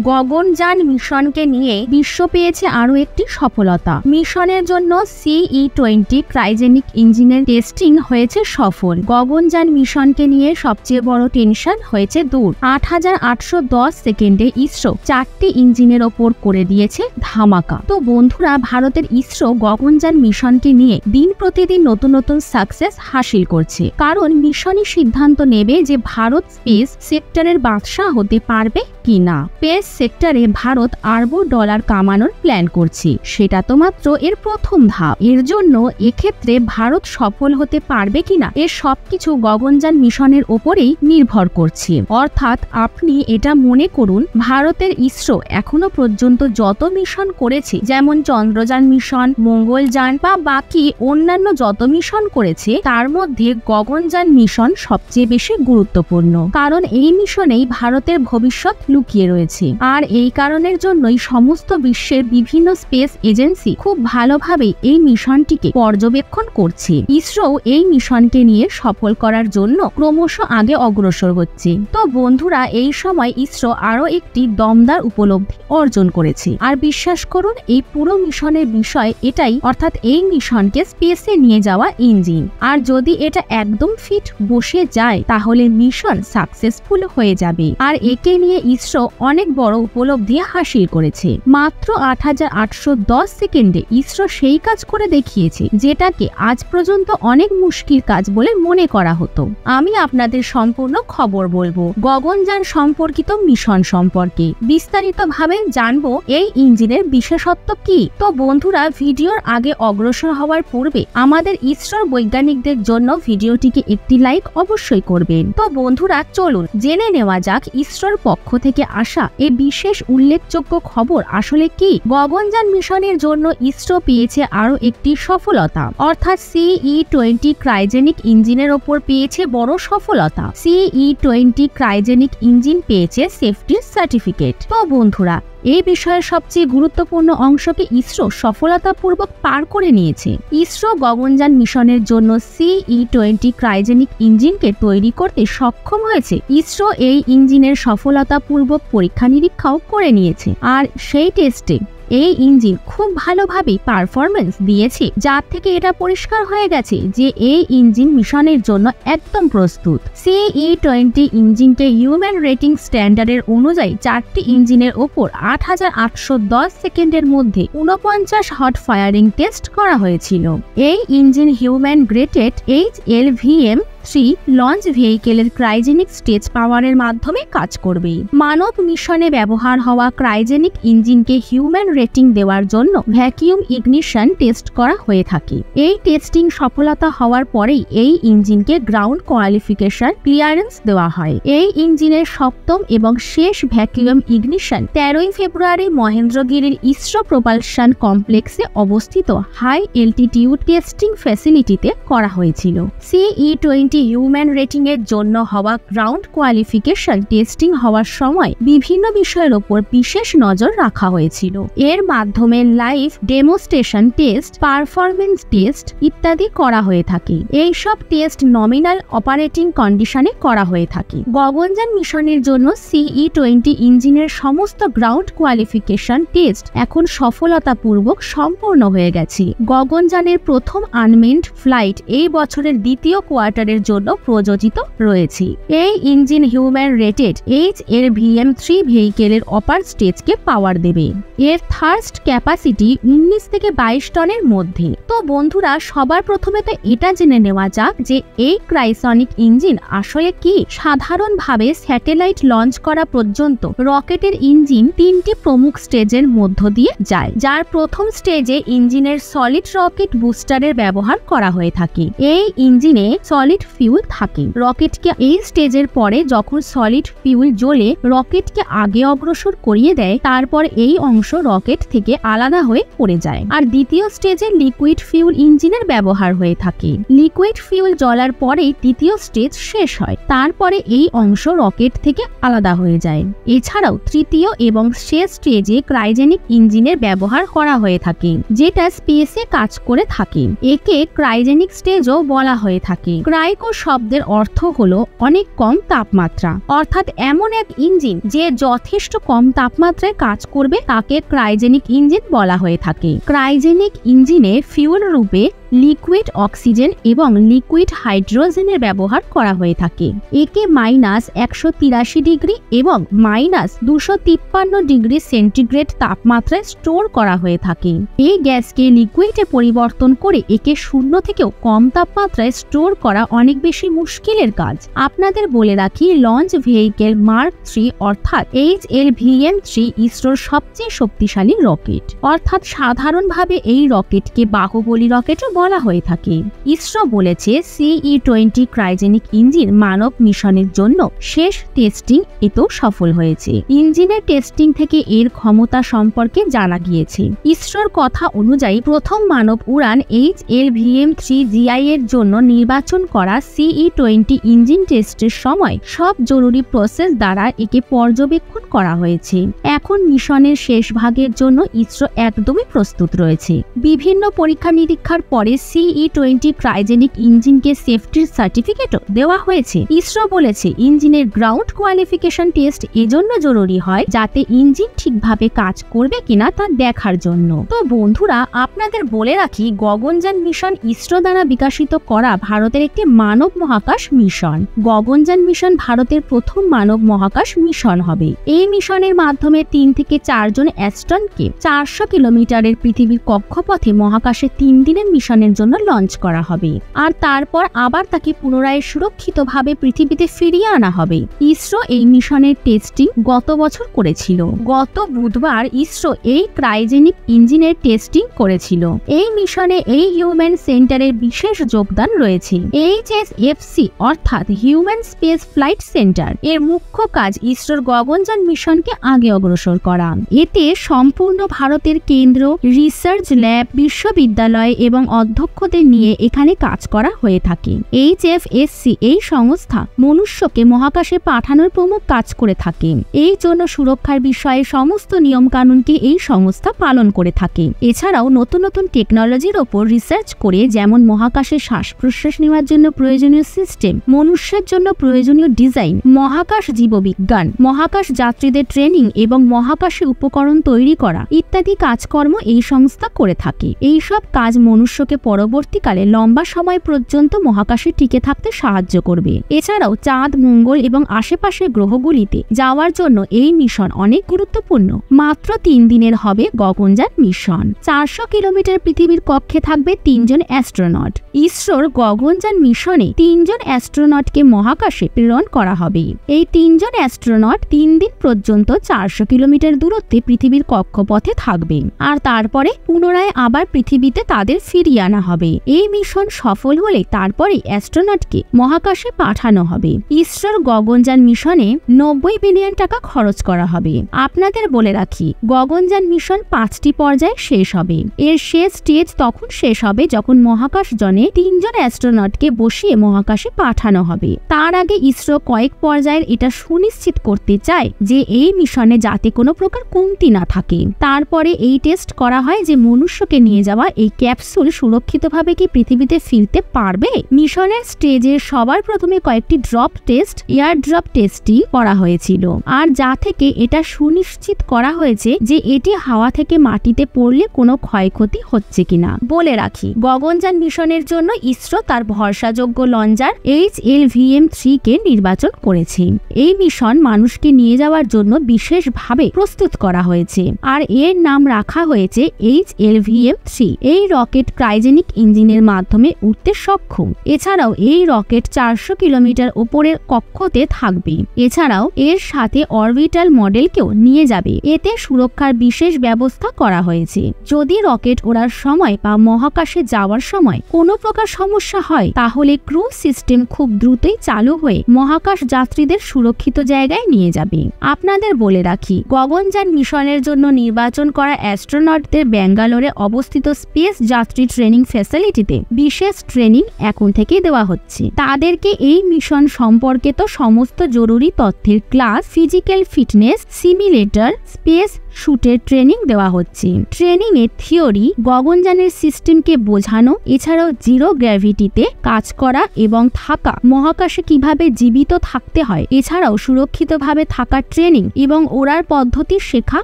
গগনযান মিশনকে নিয়ে বিশ্ব পেয়েছে আরো একটি সফলতা। মিশনের জন্য CE-20 ক্রায়োজেনিক ইঞ্জিনের টেস্টিং হয়েছে সফল। গগনযান মিশনকে নিয়ে সবচেয়ে বড় টেনশন হয়েছে দূর। 8810 সেকেন্ডে ইসরো 4টি ইঞ্জিনের ওপর করে দিয়েছে ধামাকা। তো বন্ধুরা, ভারতের ইসরো গগনযান মিশনকে নিয়ে দিন প্রতিদিন নতুন নতুন সাকসেস হাসিল করছে, কারণ মিশনই সিদ্ধান্ত নেবে যে ভারত স্পেস সেক্টরের বাদশাহ হতে পারবে কিনা। স্পেস সেক্টরে ভারত আরব ডলার কামানোর প্ল্যান করছে, সেটা তো মাত্র এর প্রথম ধাপ। এর জন্য এক্ষেত্রে ভারত সফল হতে পারবে কিনা এর সবকিছু গগনযান মিশনের ওপরেই নির্ভর করছে। অর্থাৎ আপনি এটা মনে করুন, ভারতের ইসরো এখনো পর্যন্ত যত মিশন করেছে, যেমন চন্দ্রযান মিশন, মঙ্গলযান বা বাকি অন্যান্য যত মিশন করেছে, তার মধ্যে গগনযান মিশন সবচেয়ে বেশি গুরুত্বপূর্ণ, কারণ এই মিশনেই ভারতের ভবিষ্যৎ লুকিয়ে রয়েছে। আর এই কারণের জন্যই সমস্ত বিশ্বের বিভিন্ন স্পেস এজেন্সি খুব ভালোভাবে এই মিশনটিকে পর্যবেক্ষণ করছে। ইসরো এই মিশনকে নিয়ে সফল করার জন্য ক্রমশ আগে অগ্রসর হচ্ছে। তো বন্ধুরা, এই সময় ইসরো আরো একটি দমদার উপলব্ধি অর্জন করেছে। আর বিশ্বাস করুন, এই পুরো মিশনের বিষয় এটাই, অর্থাৎ এই মিশনকে স্পেসে নিয়ে যাওয়া ইঞ্জিন। আর যদি এটা একদম ফিট বসে যায়, তাহলে মিশন সাকসেসফুল হয়ে যাবে। আর একে নিয়ে ইসরো অনেক বড় উপলব্ধি হাসিল করেছে। মাত্র 8810 সেকেন্ডে ইসরো সেই কাজ করে দেখিয়েছে, যেটাকে আজ পর্যন্ত অনেক মুশকিল কাজ বলে মনে করা হতো। আমি আপনাদের সম্পূর্ণ খবর বলবো গগনযান সম্পর্কিত মিশন সম্পর্কে, বিস্তারিতভাবে জানবো এই ইঞ্জিনের বিশেষত্ব কি। তো বন্ধুরা, ভিডিওর আগে অগ্রসর হওয়ার পূর্বে আমাদের ইসরোর বৈজ্ঞানিকদের জন্য ভিডিওটিকে একটি লাইক অবশ্যই করবেন। তো বন্ধুরা, চলুন জেনে নেওয়া যাক ইসরোর পক্ষ থেকে আসা এই বিশেষ উল্লেখযোগ্য খবর আসলে কি। গগনযান মিশনের জন্য ইসরো পেয়েছে আরো একটি সফলতা, অর্থাৎ CE-20 ক্রায়োজেনিক ইঞ্জিনের ওপর পেয়েছে বড় সফলতা। CE-20 ক্রায়োজেনিক ইঞ্জিন পেয়েছে সেফটির সার্টিফিকেট। তো বন্ধুরা, এই বিষয়ের সবচেয়ে গুরুত্বপূর্ণ অংশকে ইসরো সফলতাপূর্বক পার করে নিয়েছে। ইসরো গগনযান মিশনের জন্য CE-20 ক্রায়োজেনিক ইঞ্জিনকে তৈরি করতে সক্ষম হয়েছে। ইসরো এই ইঞ্জিনের সফলতাপূর্বক পরীক্ষা নিরীক্ষাও করে নিয়েছে। আর সেই টেস্টে এই ইঞ্জিন খুব ভালোভাবে পারফরমেন্স দিয়েছে, যার থেকে এটা পরিষ্কার হয়ে গেছে যে এই ইঞ্জিন মিশনের জন্য একদম প্রস্তুত। CE-20 ইঞ্জিনকে হিউম্যান রেটিং স্ট্যান্ডার্ডের অনুযায়ী 4টি ইঞ্জিনের ওপর 8810 সেকেন্ডের মধ্যে 49 হট ফায়ারিং টেস্ট করা হয়েছিল। এই engine human rated HLVM-3 launch ভেহিকেলের ক্রায়োজেনিক স্টেজ পাওয়ারের মাধ্যমে কাজ করবে। মানব মিশনে ব্যবহার হওয়া ক্রায়োজেনিক ইঞ্জিনকে হিউম্যান রেটিং দেওয়ার জন্য ভ্যাকিউম ইগনিশন টেস্ট করা হয়ে থাকে। এই টেস্টিং সফলতা হওয়ার পরেই এই ইঞ্জিনকে গ্রাউন্ড কোয়ালিফিকেশন ক্লিয়ারেন্স দেওয়া হয়। এই ইঞ্জিনের সপ্তম এবং শেষ ভ্যাকিউম ইগনিশন 13 ফেব্রুয়ারি মহেন্দ্রগিরির ইসরো প্রপালশন কমপ্লেক্সে অবস্থিত হাই এলটিটিউড টেস্টিং ফ্যাসিলিটিতে করা হয়েছিল। CE-20 হিউম্যান রেটিং এর জন্য হওয়া গ্রাউন্ড কোয়ালিফিকেশন টেস্টিং হওয়ার সময় বিভিন্ন বিষয়ের উপর বিশেষ নজর রাখা হয়েছিল। এর মাধ্যমে live demonstration test, performance test ইত্যাদি করা হয়ে থাকে। এই সব টেস্ট নমিনাল অপারেটিং কন্ডিশনে করা হয়ে থাকে। গগনযান মিশনের জন্য CE-20 ইঞ্জিনের সমস্ত গ্রাউন্ড কোয়ালিফিকেশন টেস্ট এখন সফলতাপূর্বক সম্পূর্ণ হয়ে গেছে। গগনযানের প্রথম আনমেন্ড ফ্লাইট এই বছরের দ্বিতীয় কোয়ার্টারের জন্য প্রযোজিত রয়েছে। এই ইঞ্জিন হিউম্যান রেটেড HLVM-3 ভেহিকেলের অপার স্টেজকে পাওয়ার দেবে। এর থার্স্ট ক্যাপাসিটি 19 থেকে 22 টনের মধ্যে। তো বন্ধুরা, সবার প্রথমে তো এটা জেনে নেওয়া যাক যে এই ক্রাইসনিক ইঞ্জিন আসলে কি। সাধারণভাবে স্যাটেলাইট লঞ্চ করা পর্যন্ত রকেটের ইঞ্জিন 3টি প্রমুখ স্টেজের মধ্য দিয়ে যায়, যার প্রথম স্টেজে ইঞ্জিনের সলিড রকেট বুস্টারের ব্যবহার করা হয়ে থাকে। এই ইঞ্জিনে সলিড ফিউল থাকে। রকেটকে এই স্টেজের পরে যখন সলিড ফিউল জ্বলে রকেটকে আগে অগ্রসর করিয়ে দেয়, তারপর এই অংশ রকেট থেকে আলাদা হয়ে পড়ে যায়। আর দ্বিতীয় স্টেজে লিকুইড ফিউল ইঞ্জিনের ব্যবহার হয়ে থাকে। লিকুইড ফিউল জ্বলার পরেই দ্বিতীয় স্টেজ শেষ হয়, তারপরে এই অংশ রকেট থেকে আলাদা হয়ে যায়। এছাড়াও তৃতীয় এবং শেষ স্টেজে ক্রায়োজেনিক ইঞ্জিনের ব্যবহার করা হয়ে থাকে, যেটা স্পেসে কাজ করে থাকে। একে ক্রায়োজেনিক স্টেজও বলা হয়ে থাকে। ক্রাই ক্রাইকো শব্দের অর্থ হলো অনেক কম তাপমাত্রা, অর্থাৎ এমন এক ইঞ্জিন যে যথেষ্ট কম তাপমাত্রায় কাজ করবে তাকে ক্রায়োজেনিক ইঞ্জিন বলা হয়ে থাকে। ক্রায়োজেনিক ইঞ্জিনে ফিউল রূপে লিকুইড অক্সিজেন এবং লিকুইড হাইড্রোজেনের ব্যবহার করা হয়ে থাকে। একে -183 ডিগ্রি এবং -253 ডিগ্রি সেন্টিগ্রেড তাপমাত্রায় স্টোর করা হয়ে থাকে। এই গ্যাসকে লিকুইডে পরিবর্তন করে একে 0 থেকেও কম তাপমাত্রায় স্টোর করা অনেক বেশি মুশকিলের কাজ। আপনাদের বলে রাখি, লঞ্চ ভেহিকেল মার্ক 3 অর্থাৎ HLVM-3 ইসরোর সবচেয়ে শক্তিশালী রকেট, অর্থাৎ সাধারণভাবে এই রকেটকে বাহুবলী রকেটও বলা হয়ে থাকে। ইসরো বলেছে CE-20 ক্রায়োজেনিক ইঞ্জিন মানব মিশনের জন্য শেষ টেস্টিং এতেও সফল হয়েছে। ইঞ্জিনের টেস্টিং থেকে এর ক্ষমতা সম্পর্কে জানা গিয়েছে। ইসরোর কথা অনুযায়ী প্রথম মানব উড়ান HLVM-3GI এর জন্য নির্বাচন করা CE-20 ইঞ্জিন টেস্টের সময় সব জরুরি প্রসেস দ্বারা একে পর্যবেক্ষণ করা হয়েছে। এখন মিশনের শেষ ভাগের জন্য ইসরো একদমই প্রস্তুত রয়েছে। বিভিন্ন পরীক্ষা নিরীক্ষার পরে CE-20 ক্রায়োজেনিক ইঞ্জিনকে সেফটির সার্টিফিকেটও দেওয়া হয়েছে। ইসরো বলেছে ইঞ্জিনের গ্রাউন্ড কোয়ালিফিকেশন টেস্ট এজন্য জরুরি হয় যাতে ইঞ্জিন ঠিকভাবে কাজ করবে কিনা তা দেখার জন্য। তো বন্ধুরা, আপনাদের বলে রাখি, গগনযান মিশন ইসরো দ্বারা বিকশিত করা ভারতের একটি মানব মহাকাশ মিশন। গগনযান মিশন ভারতের প্রথম মানব মহাকাশ মিশন হবে। এই মিশনের মাধ্যমে 3 থেকে 4 জন অ্যাস্ট্রনটকে 400 কিলোমিটারের পৃথিবীর কক্ষপথে মহাকাশে 3 দিনের মিশনের জন্য লঞ্চ করা হবে, আর তারপর আবার তাকে পুনরায় সুরক্ষিতভাবে পৃথিবীতে ফিরিয়ে আনা হবে। ইসরো এই মিশনের টেস্টিং গত বছর করেছিল। গত বুধবার ইসরো এই ক্রায়োজেনিক ইঞ্জিনের টেস্টিং করেছিল। এই মিশনে এই হিউম্যান সেন্টারের বিশেষ যোগদান রয়েছে। HSFC অর্থাৎ হিউম্যান স্পেস ফ্লাইট সেন্টার এর মুখ্য কাজ ইসরোর গগনযান মিশনকে আগে অগ্রসর করা। এতে সম্পূর্ণ ভারতের কেন্দ্র, রিসার্চ ল্যাব, বিশ্ববিদ্যালয় এবং অধ্যক্ষদের নিয়ে এখানে কাজ করা হয়ে থাকে। HFSC এই সংস্থা মনুষ্যকে মহাকাশে পাঠানোর প্রমুখ কাজ করে থাকে। এই জন্য সুরক্ষার বিষয়ে সমস্ত নিয়ম কানুনকে এই সংস্থা পালন করে থাকে। এছাড়াও নতুন নতুন টেকনোলজির ওপর রিসার্চ করে, যেমন মহাকাশে শ্বাস প্রশ্বাস নেওয়ার জন্য প্রয়োজনীয় সিস্টেম, মনুষ্যের জন্য প্রয়োজনীয় ডিজাইন, মহাকাশ জীববিজ্ঞান, মহাকাশ যাত্রীদের ট্রেনিং এবং মহাকাশে উপকরণ তৈরি করা ইত্যাদি কাজকর্ম এই সংস্থা করে থাকে। এই সব কাজ মনুষ্যকে পরবর্তীকালে লম্বা সময় পর্যন্ত মহাকাশে টিকে থাকতে সাহায্য করবে। এছাড়াও চাঁদ, মঙ্গল এবং আশেপাশের গ্রহগুলিতে যাওয়ার জন্য এই মিশন অনেক গুরুত্বপূর্ণ। মাত্র 3 দিনের হবে গগনযান মিশন। 400 কিলোমিটার পৃথিবীর কক্ষে থাকবে 3 জন অ্যাস্ট্রোনট। ইসরোর গগনযান মিশনে 3 জন অ্যাস্ট্রোনটকে মহাকাশে প্রেরণ করা হবে। এই 3 জন অ্যাস্ট্রোনট 3 দিন পর্যন্ত 400 কিলোমিটার দূরত্বে পৃথিবীর কক্ষপথে থাকবে, আর তারপরে পুনরায় আবার পৃথিবীতে তাদের ফিরিয়ে আনা হবে। এই মিশন সফল হলে তারপরে অ্যাস্ট্রোনটকে মহাকাশে পাঠানো হবে। ইসরোর গগনযান মিশনে 90 বিলিয়ন টাকা খরচ করা হবে। আপনাদের বলে রাখি, গগনযান মিশন 5টি পর্যায়ে শেষ হবে। এর শেষ স্টেজ তখন শেষ হবে যখন মহাকাশ জনে 3 জন অ্যাস্ট্রোনটকে বসিয়ে মহাকাশে পাঠানো হবে। তার আগে ইসরো কয়েক পর্যায়ের এটা সুনিশ্চিত করতে চায় যে এই মিশনে যাতে কোনো প্রকার কমতি না থাকে। তারপরে এই টেস্ট করা হয় যে মনুষ্যকে নিয়ে যাওয়া এই ক্যাপসুল সুরক্ষিতভাবে কি পৃথিবীতে ফিরতে পারবে। মিশনের স্টেজে সবার প্রথমে কয়েকটি drop test, air drop testing করা হয়েছিল, আর যা থেকে এটা সুনিশ্চিত করা হয়েছে যে এটি হাওয়া থেকে মাটিতে পড়লে কোনো ক্ষয়ক্ষতি হচ্ছে কিনা। বলে রাখি, গগনযান মিশনের জন্য ইসরো তার ভরসাযোগ্য লঞ্চার HLVM-3 কে নির্বাচন করেছে। এই মিশন মানুষকে নিয়ে যাওয়ার জন্য বিশেষভাবে প্রস্তুত করা হয়েছে, আর এর নাম রাখা হয়েছে HLVM-3। এই রকেট ক্রায়োজেনিক ইঞ্জিনের মাধ্যমে উঠতে সক্ষম। এছাড়াও এই রকেট 400 কিলোমিটার উপরের কক্ষতে থাকবে। এছাড়াও এর সাথে অরবিটাল মডেলকেও নিয়ে যাবে। এতে সুরক্ষার বিশেষ ব্যবস্থা করা হয়েছে। যদি রকেট ওড়ার সময় বা মহাকাশে যাওয়ার সময় কোনো প্রকার সমস্যা হয়, তাহলে ক্রু সিস্টেম খুব দ্রুতই চালু হয়ে মহাকাশ যাত্রীদের সুরক্ষিত জায়গায় নিয়ে যাবে। আপনাদের বলে রাখি, গগনযান মিশনের জন্য নির্বাচন করা অ্যাস্ট্রোনটদের ব্যাঙ্গালোরে অবস্থিত স্পেস যাত্রী ট্রেনিং ট্রেনিং ফ্যাসিলিটিতে বিশেষ ট্রেনিং এখন থেকেই দেওয়া হচ্ছে। তাদেরকে এই মিশন সম্পর্কে তো সমস্ত জরুরি তথ্যের class, physical fitness, simulator, space শুটের ট্রেনিং দেওয়া হচ্ছে। ট্রেনিং এর থিওরি, গগনযানের সিস্টেমকে বোঝানো, এছাড়াও জিরো গ্র্যাভিটিতে কাজ করা এবং থাকা, মহাকাশে কিভাবে জীবিত থাকতে হয়, এছাড়াও সুরক্ষিতভাবে থাকার ট্রেনিং এবং ওড়ার পদ্ধতি শেখা,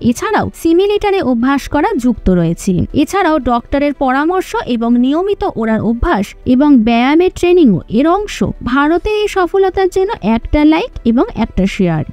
এছাড়াও সিমিলেটরে অভ্যাস করা যুক্ত রয়েছে। এছাড়াও ডক্টরের পরামর্শ এবং নিয়মিত ওড়ার অভ্যাস এবং ব্যায়ামের ট্রেনিংও এর অংশ। ভারতের এই সফলতার জন্য একটা লাইক এবং একটা শেয়ার।